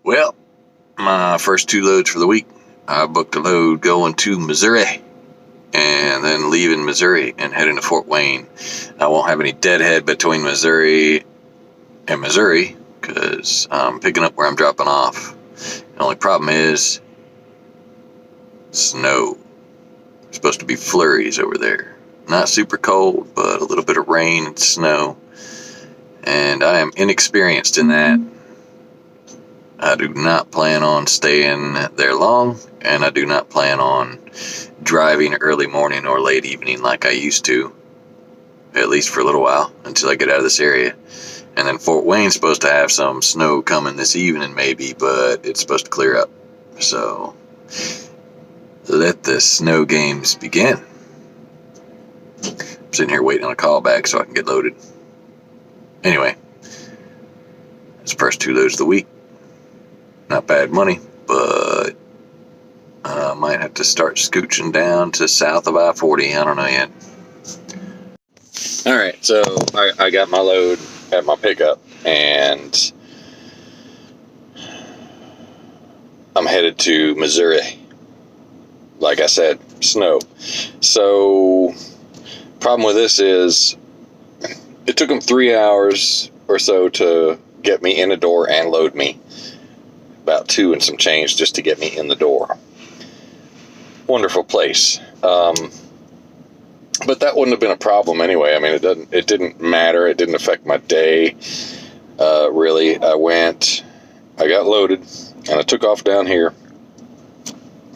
Well, my first two loads for the week. I booked a load going to Missouri and then leaving Missouri and heading to Fort Wayne. I won't have any deadhead between Missouri and Missouri because I'm picking up where I'm dropping off. The only problem is snow. There's supposed to be flurries over there. Not super cold, but a little bit of rain and snow. And I am inexperienced in that. I do not plan on staying there long, and I do not plan on driving early morning or late evening like I used to, at least for a little while, until I get out of this area. And then Fort Wayne's supposed to have some snow coming this evening maybe, but it's supposed to clear up. So let the snow games begin. I'm sitting here waiting on a call back so I can get loaded. Anyway, that's the first two loads of the week. Not bad money, but I might have to start scooching down to south of I-40. I don't know yet. All right, so I got my load at my pickup, and I'm headed to Missouri. Like I said, snow. So, problem with this is it took them 3 hours or so to get me in the door and load me. About 2 and some change just to get me in the door. Wonderful place. But that wouldn't have been a problem anyway. I mean, it didn't matter. It didn't affect my day, really. I got loaded, and I took off down here.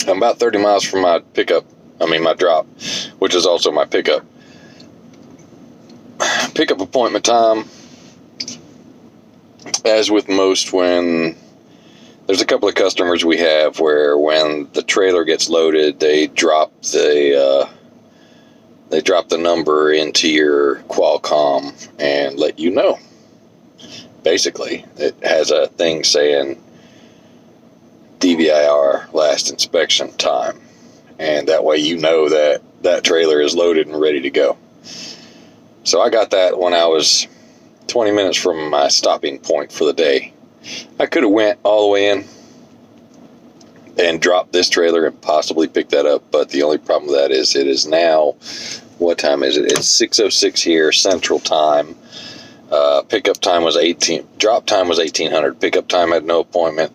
I'm about 30 miles from my drop, which is also my pickup. Pickup appointment time, as with most, when there's a couple of customers we have where when the trailer gets loaded, they drop the number into your Qualcomm and let you know. Basically, it has a thing saying DVIR, last inspection time, and that way you know that that trailer is loaded and ready to go. So I got that when I was 20 minutes from my stopping point for the day. I could have went all the way in and dropped this trailer and possibly picked that up, but the only problem with that is it is now, what time is it? It's 6:06 here, Central Time. Pickup time was drop time was 1800. Pickup time had no appointment,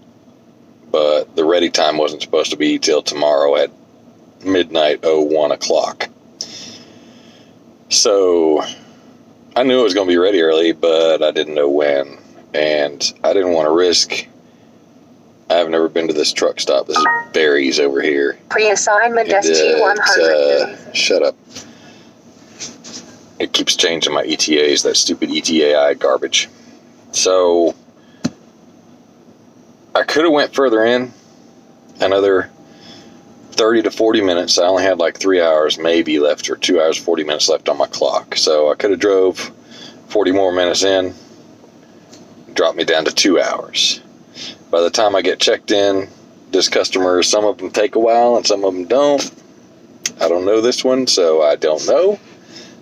but the ready time wasn't supposed to be till tomorrow at midnight, 1 o'clock. So I knew it was going to be ready early, but I didn't know when. And I didn't want to risk. I've never been to this truck stop. This is Barry's over here. Pre-assignment ST100. Shut up. It keeps changing my ETAs, that stupid ETAI garbage. So I could have went further in, another 30 to 40 minutes. I only had like 3 hours maybe left, or 2 hours, 40 minutes left on my clock. So I could have drove 40 more minutes in, dropped me down to 2 hours. By the time I get checked in, this customer, some of them take a while and some of them don't. I don't know this one, so I don't know.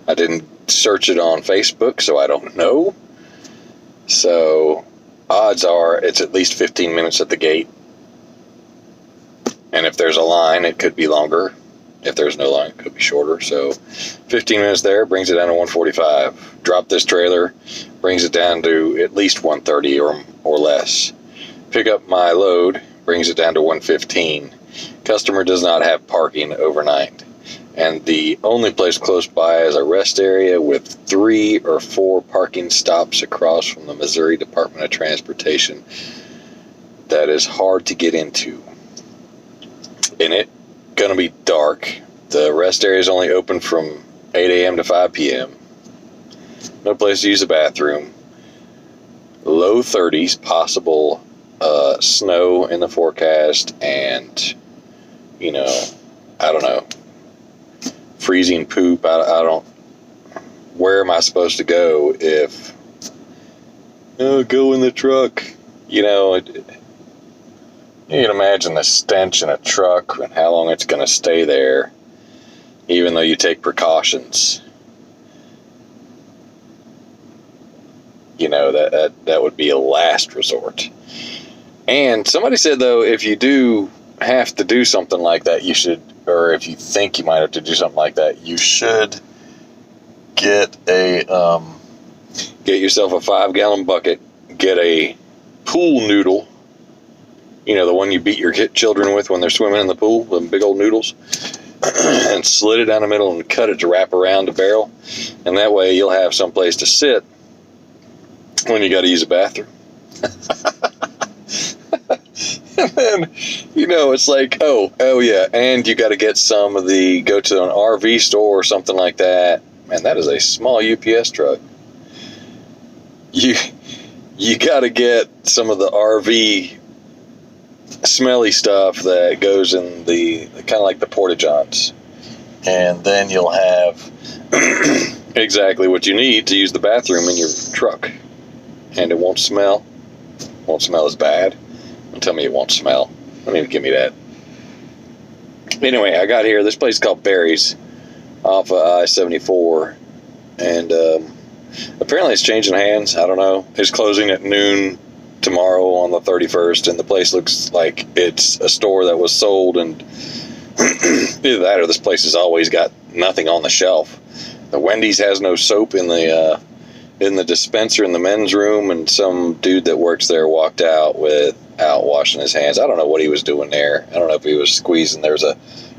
I didn't search it on Facebook, so I don't know. So odds are it's at least 15 minutes at the gate. And if there's a line, it could be longer. If there's no line, it could be shorter. So 15 minutes there brings it down to 145. Drop this trailer, brings it down to at least 130 or less. Pick up my load, brings it down to 115. Customer does not have parking overnight. And the only place close by is a rest area with 3 or 4 parking stops across from the Missouri Department of Transportation. That is hard to get into. And it's going to be dark. The rest area is only open from 8 a.m. to 5 p.m. No place to use the bathroom. Low 30s, possible snow in the forecast, and, I don't know, freezing poop. I don't, where am I supposed to go if, go in the truck? You can imagine the stench in a truck and how long it's going to stay there, even though you take precautions. That would be a last resort. And somebody said, though, if you do have to do something like that, you should, or if you think you might have to do something like that, you should get yourself a 5-gallon bucket, get a pool noodle, the one you beat your children with when they're swimming in the pool, the big old noodles, and slit it down the middle and cut it to wrap around the barrel. And that way you'll have some place to sit when you got to use a bathroom. And then, it's like, oh yeah, and you got to get go to an RV store or something like that. Man, that is a small UPS truck. You got to get some of the RV smelly stuff that goes in the kind of like the porta-johns, and then you'll have exactly what you need to use the bathroom in your truck, and it won't smell as bad. Don't tell me it won't smell. Don't even give me that. Anyway, I got here. This place is called Barry's off of I-74, and apparently it's changing hands. I don't know. It's closing at noon tomorrow on the 31st, and the place looks like it's a store that was sold, and either that or this place has always got nothing on the shelf. The Wendy's has no soap in the dispenser in the men's room, and some dude that works there walked out without washing his hands. I don't know what he was doing there. I don't know if he was squeezing. There's a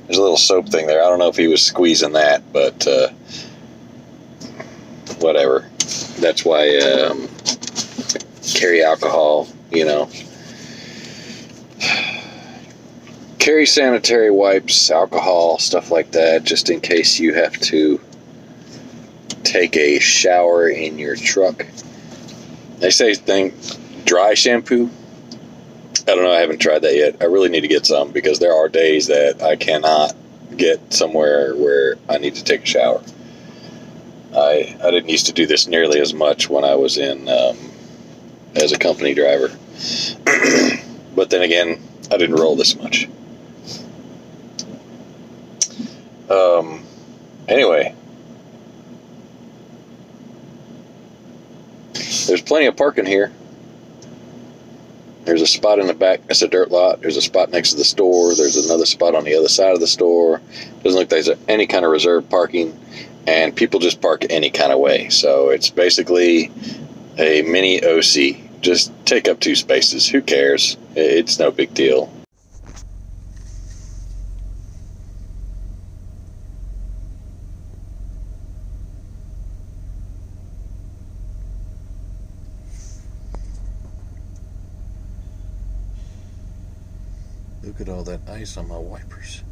little soap thing there. I don't know if he was squeezing that, but whatever. That's why carry alcohol, carry sanitary wipes, alcohol, stuff like that, just in case you have to take a shower in your truck. They say dry shampoo. I don't know. I haven't tried that yet. I really need to get some, because there are days that I cannot get somewhere where I need to take a shower. I didn't used to do this nearly as much when I was in as a company driver. But then again, I didn't roll this much. Anyway, there's plenty of parking here. There's a spot in the back. It's a dirt lot. There's a spot next to the store. There's another spot on the other side of the store. Doesn't look like there's any kind of reserved parking, and people just park any kind of way. So it's basically a mini OC. Just take up 2 spaces. Who cares? It's no big deal. Look at all that ice on my wipers.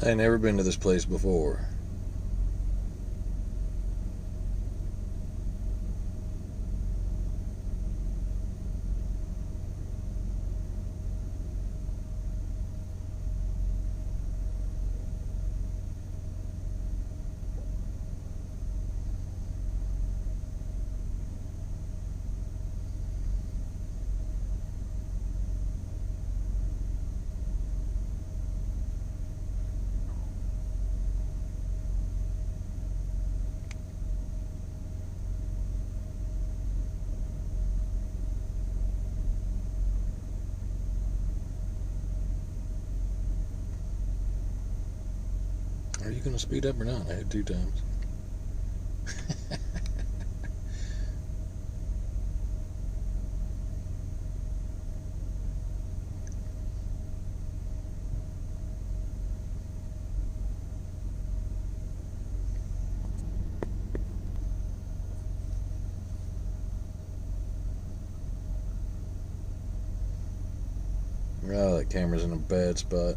I ain't never been to this place before. Are you going to speed up or not? I had 2 times. Oh, that camera's in a bad spot.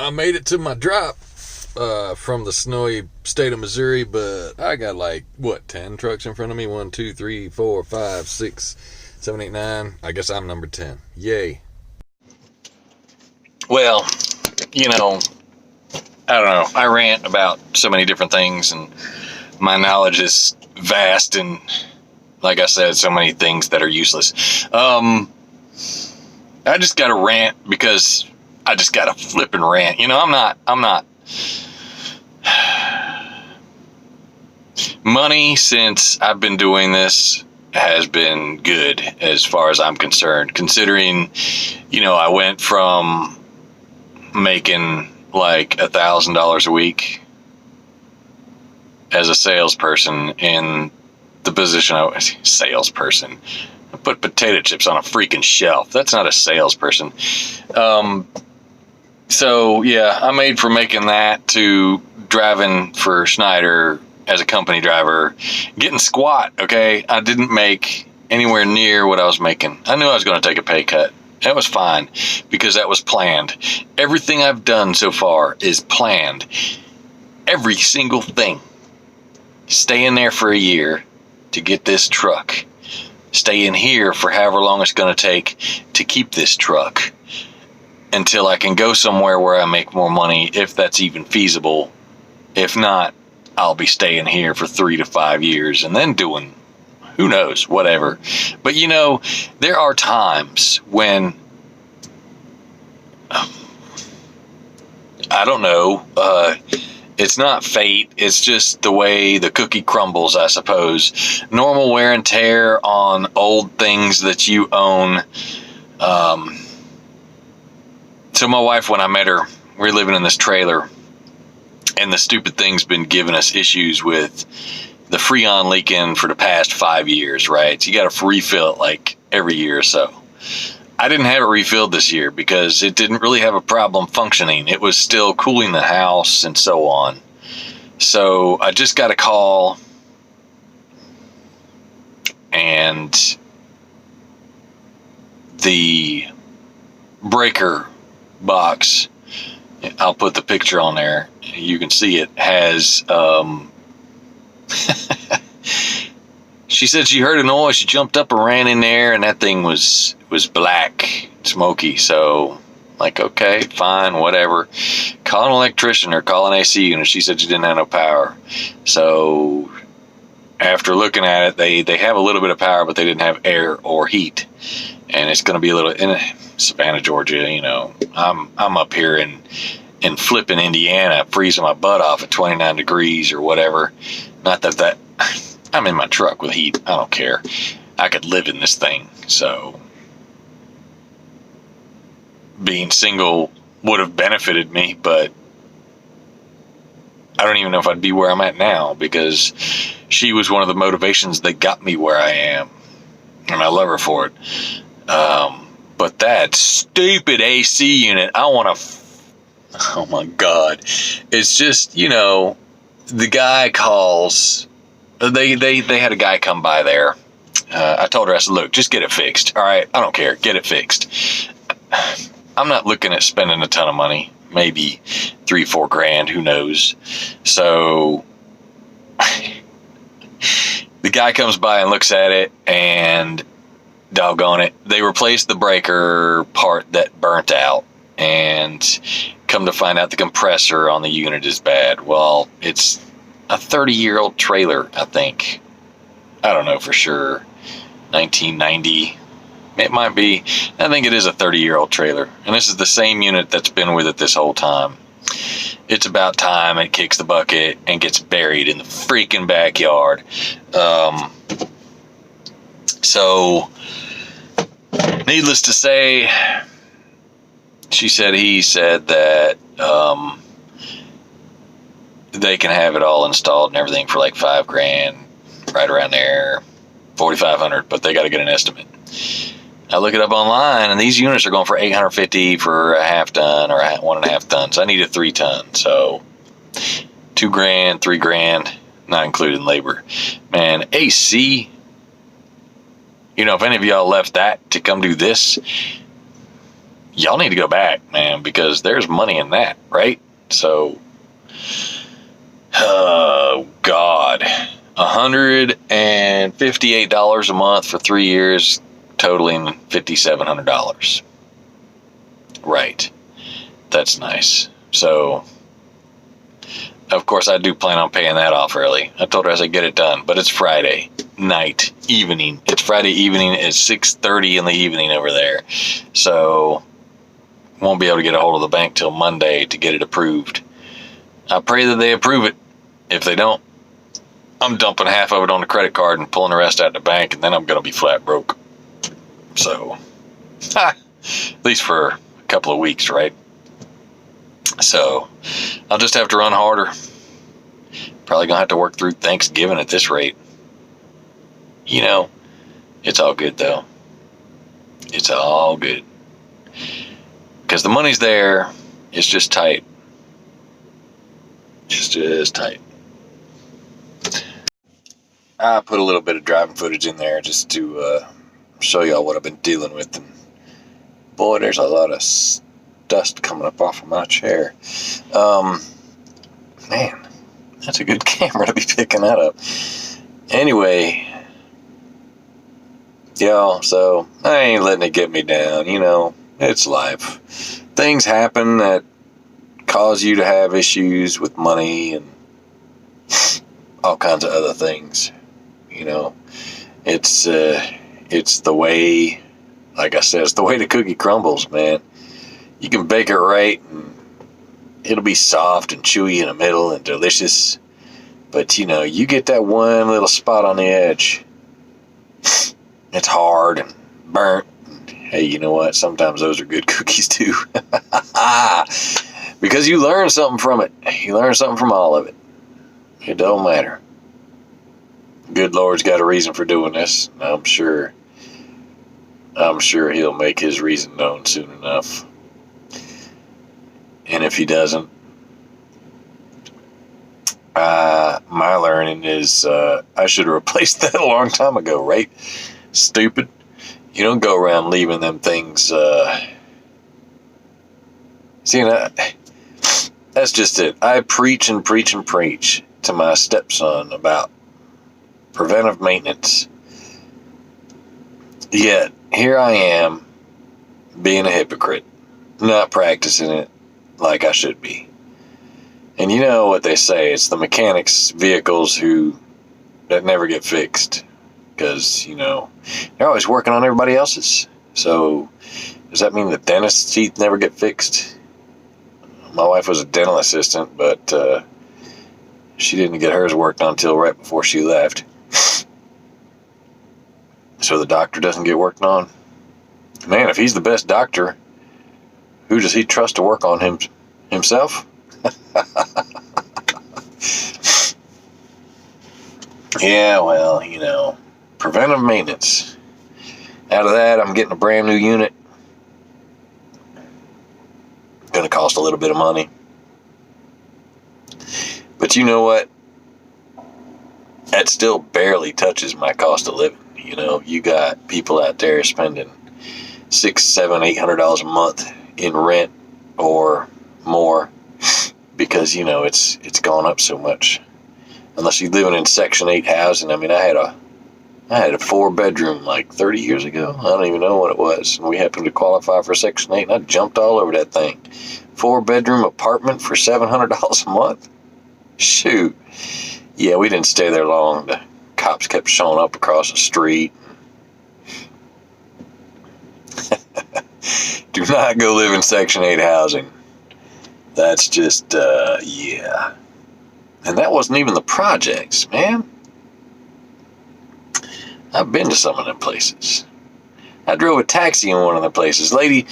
I made it to my drop from the snowy state of Missouri, but I got like, 10 trucks in front of me? 1, 2, 3, 4, 5, 6, 7, 8, 9. I guess I'm number 10. Yay. Well, I don't know. I rant about so many different things, and my knowledge is vast, and like I said, so many things that are useless. I just got to rant because I just got to flip and rant. I'm not. Money, since I've been doing this, has been good as far as I'm concerned, considering, I went from making like $1,000 a week as a salesperson in the position I was. Salesperson. I put potato chips on a freaking shelf. That's not a salesperson. So yeah, I made from making that to driving for Schneider as a company driver, getting squat. Okay, I didn't make anywhere near what I was making. I knew I was going to take a pay cut. That was fine because that was planned. Everything I've done so far is planned. Every single thing. Stay in there for a year to get this truck. Stay in here for however long it's going to take to keep this truck until I can go somewhere where I make more money, if that's even feasible. If not, I'll be staying here for 3 to 5 years and then doing, who knows, whatever. But there are times when, I don't know, it's not fate, it's just the way the cookie crumbles, I suppose. Normal wear and tear on old things that you own. So my wife, when I met her, we were living in this trailer, and the stupid thing's been giving us issues with the Freon leaking for the past 5 years, right? So you got to refill it like every year or so. I didn't have it refilled this year because it didn't really have a problem functioning. It was still cooling the house and so on. So I just got a call, and the breaker box, I'll put the picture on there, you can see it, has she said she heard a noise, she jumped up and ran in there, and that thing was black, smoky. So like, okay, fine, whatever, call an electrician or call an AC unit. She said she didn't have no power. So after looking at it, they have a little bit of power, but they didn't have air or heat, and it's going to be a little in Savannah, Georgia. I'm up here in flipping Indiana, freezing my butt off at 29 degrees or whatever. Not that I'm in my truck with heat. I don't care. I could live in this thing. So being single would have benefited me, but I don't even know if I'd be where I'm at now, because she was one of the motivations that got me where I am, and I love her for it. But that stupid AC unit, I want to, oh my God. It's just, the guy calls, they had a guy come by there. I told her, I said, look, just get it fixed. All right, I don't care. Get it fixed. I'm not looking at spending a ton of money, maybe $3-4 grand, who knows. So the guy comes by and looks at it, and doggone it, they replaced the breaker part that burnt out, and come to find out the compressor on the unit is bad. Well, it's a 30-year-old trailer, I think. I don't know for sure. 1990. It might be. I think it is a 30-year-old trailer. And this is the same unit that's been with it this whole time. It's about time it kicks the bucket and gets buried in the freaking backyard. So, needless to say, he said that they can have it all installed and everything for like $5 grand, right around there, $4,500, but they got to get an estimate. I look it up online, and these units are going for $850 for a half ton or 1.5 tons. I need a 3 ton, so $2 grand, $3 grand, not including labor. Man, AC. If any of y'all left that to come do this, y'all need to go back, man, because there's money in that, right? So, oh, God. $158 a month for 3 years, totaling $5,700. Right. That's nice. So, of course, I do plan on paying that off early. I told her I said get it done, but it's Friday night, evening. It's Friday evening. It's 6:30 in the evening over there. So, won't be able to get a hold of the bank till Monday to get it approved. I pray that they approve it. If they don't, I'm dumping half of it on the credit card and pulling the rest out of the bank, and then I'm going to be flat broke. So, at least for a couple of weeks, right? So, I'll just have to run harder. Probably going to have to work through Thanksgiving at this rate. You know, it's all good, though. It's all good. Because the money's there. It's just tight. It's just tight. I put a little bit of driving footage in there just to show y'all what I've been dealing with. And boy, there's a lot of dust coming up off of my chair. Man, that's a good camera to be picking that up. Anyway, y'all, so I ain't letting it get me down. You know, it's life. Things happen that cause you to have issues with money and all kinds of other things. You know, it's the way, like I said, it's the way the cookie crumbles, man. You can bake it right, and it'll be soft and chewy in the middle and delicious. But, you know, you get that one little spot on the edge. It's hard and burnt. And, hey, you know what? Sometimes those are good cookies, too. Because you learn something from it. You learn something from all of it. It don't matter. Good Lord's got a reason for doing this. I'm sure he'll make his reason known soon enough. And if he doesn't, my learning is I should have replaced that a long time ago, right? Stupid. You don't go around leaving them things. See, that's just it. I preach and preach and preach to my stepson about preventive maintenance. Yet, here I am, being a hypocrite, not practicing it like I should be. And you know what they say, it's the mechanics' vehicles that never get fixed. Because, you know, they're always working on everybody else's. So, does that mean the dentist's teeth never get fixed? My wife was a dental assistant, but she didn't get hers worked on until right before she left. So the doctor doesn't get worked on? Man, if he's the best doctor, who does he trust to work on himself? Yeah, well, you know, preventive maintenance. Out of that, I'm getting a brand new unit. Going to cost a little bit of money. But you know what? That still barely touches my cost of living. You know, you got people out there spending $600, $700, $800 a month in rent or more because, you know, it's gone up so much. Unless you're living in Section 8 housing. I mean, I had a 4-bedroom like 30 years ago. I don't even know what it was. And we happened to qualify for Section 8, and I jumped all over that thing. 4-bedroom apartment for $700 a month? Shoot. Yeah, we didn't stay there long. The cops kept showing up across the street. Do not go live in Section 8 housing. That's just, yeah. And that wasn't even the projects, man. I've been to some of them places. I drove a taxi in one of the places. Lady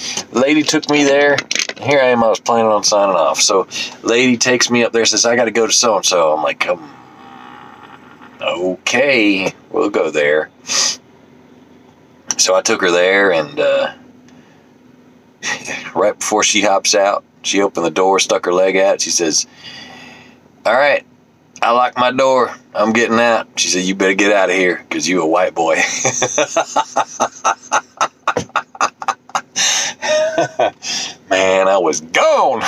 took me there. Here I am, I was planning on signing off. So, lady takes me up there, says, I got to go to so-and-so. I'm like, okay, we'll go there. So I took her there, and right before she hops out, she opened the door, stuck her leg out. She says, all right, I locked my door. I'm getting out. She said, you better get out of here because you a white boy. Man, I was gone.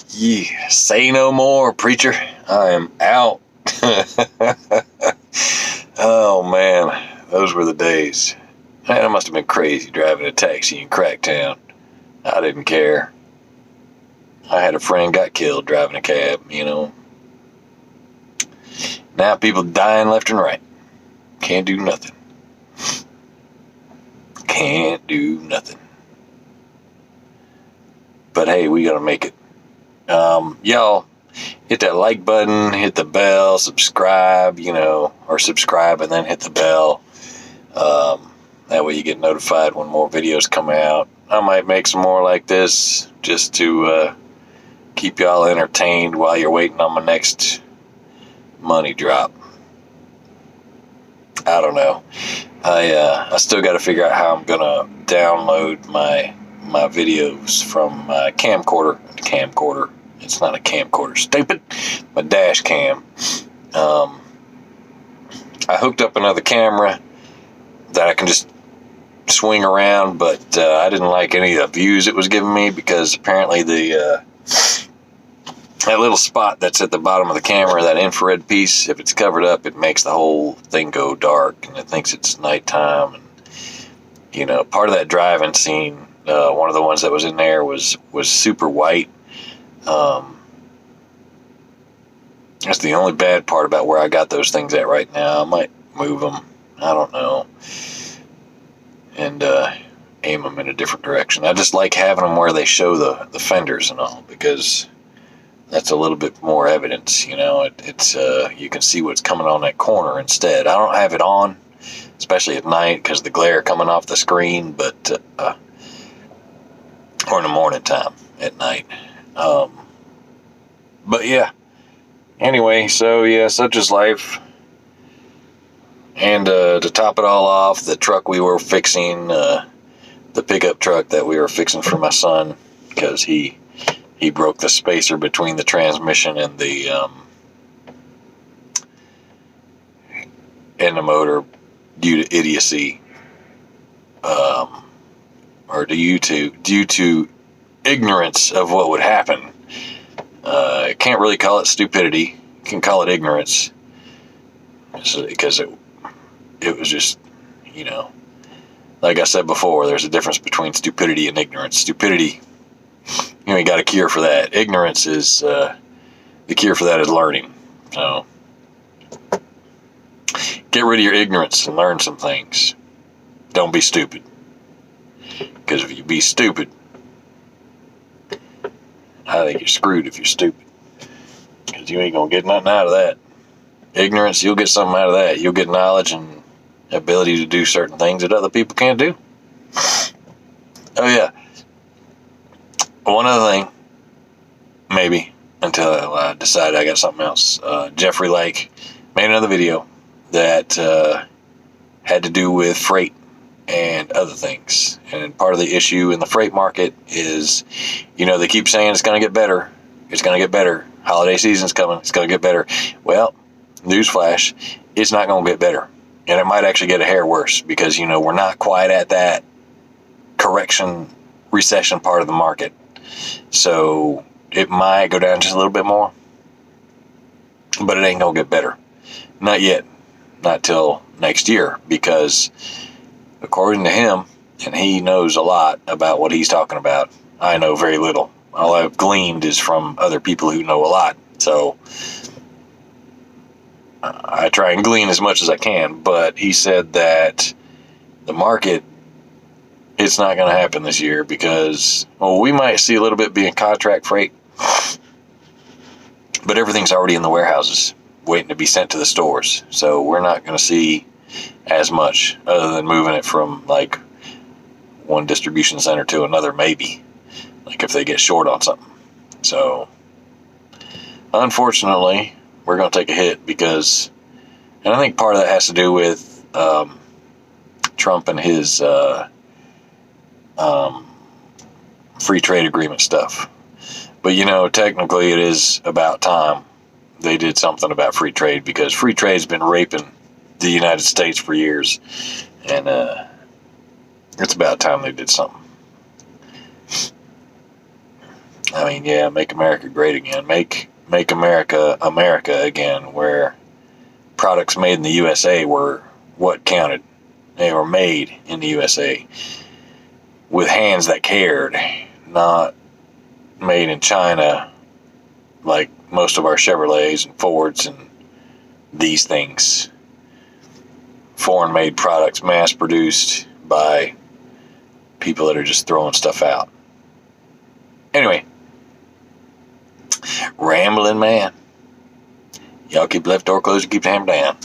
Yeah, say no more, preacher. I am out. Oh, man. Those were the days. Man, it must have been crazy driving a taxi in Cracktown. I didn't care. I had a friend got killed driving a cab, Now people dying left and right. Can't do nothing. Can't do nothing. But hey, we gotta make it. Y'all, hit that like button, hit the bell, subscribe, or subscribe and then hit the bell. That way you get notified when more videos come out. I might make some more like this just to keep y'all entertained while you're waiting on my next money drop. I don't know. I still got to figure out how I'm gonna download my videos from my camcorder. It's not a camcorder, stupid. My dash cam. I hooked up another camera that I can just swing around, but I didn't like any of the views it was giving me because apparently that little spot that's at the bottom of the camera, that infrared piece, if it's covered up, it makes the whole thing go dark, and it thinks it's nighttime. And part of that driving scene, one of the ones that was in there was super white. That's the only bad part about where I got those things at right now. I might move them. I don't know. And aim them in a different direction. I just like having them where they show the fenders and all, because that's a little bit more evidence, it's you can see what's coming on that corner instead. I don't have it on, especially at night, because the glare coming off the screen, but or in the morning time at night. But yeah, anyway, so yeah, such is life. And to top it all off, the truck we were fixing, the pickup truck that we were fixing for my son, because he broke the spacer between the transmission and the motor due to idiocy, or due to ignorance of what would happen. Can't really call it stupidity. You can call it ignorance, because it was just, like I said before, there's a difference between stupidity and ignorance. Stupidity, you got a cure for that. Ignorance is, the cure for that is learning. So, get rid of your ignorance and learn some things. Don't be stupid. Because if you be stupid, I think you're screwed if you're stupid. Because you ain't going to get nothing out of that. Ignorance, you'll get something out of that. You'll get knowledge and ability to do certain things that other people can't do. Oh yeah. One other thing, maybe, until I decide I got something else. Jeffrey Lake made another video that had to do with freight and other things. And part of the issue in the freight market is, they keep saying it's going to get better. It's going to get better. Holiday season's coming. It's going to get better. Well, newsflash, it's not going to get better. And it might actually get a hair worse because, we're not quite at that recession part of the market. So it might go down just a little bit more, but it ain't going to get better. Not yet. Not till next year, because according to him, and he knows a lot about what he's talking about, I know very little. All I've gleaned is from other people who know a lot. So I try and glean as much as I can, but he said that the market, it's not going to happen this year because, we might see a little bit being contract freight, but everything's already in the warehouses waiting to be sent to the stores. So we're not going to see as much other than moving it from like one distribution center to another, maybe, like if they get short on something. So unfortunately, we're going to take a hit because, and I think part of that has to do with Trump and his free trade agreement stuff. But technically it is about time they did something about free trade, because free trade's been raping the United States for years, and It's about time they did something. I mean, yeah, make America great again. Make America America again, where products made in the USA were what counted. They were made in the USA with hands that cared, not made in China like most of our Chevrolets and Fords and these things. Foreign-made products mass-produced by people that are just throwing stuff out. Anyway, rambling man. Y'all keep the left door closed and keep the hammer down.